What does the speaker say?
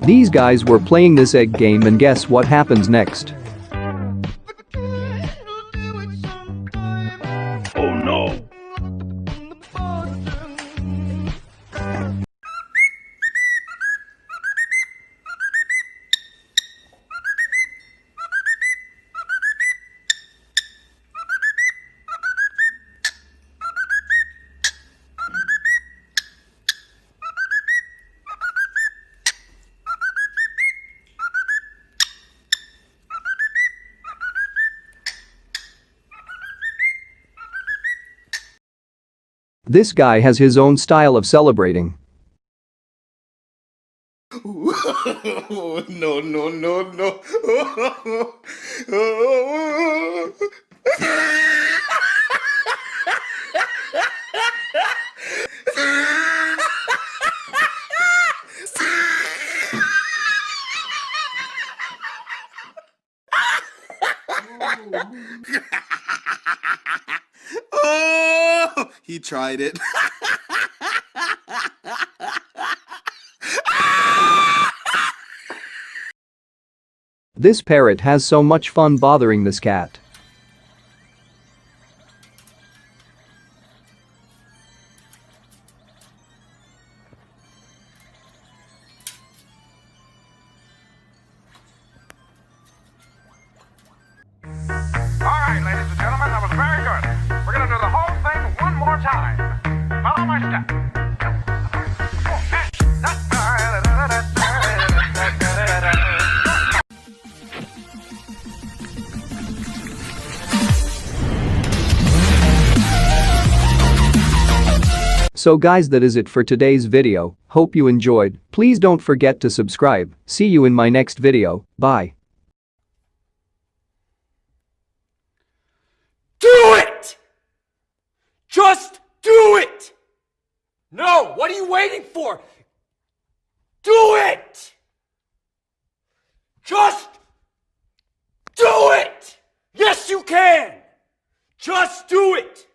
These guys were playing this egg game and guess what happens next? Oh no! This guy has his own style of celebrating. No, no, no, no. Oh, he tried it. This parrot has so much fun bothering this cat. Alright, ladies and gentlemen, that was very good. We're gonna do the whole thing one more time. Follow my step. So guys, that is it for today's video. Hope you enjoyed. Please don't forget to subscribe. See you in my next video. Bye. Do it! Just do it! No, what are you waiting for? Do it! Just do it! Yes, you can! Just do it!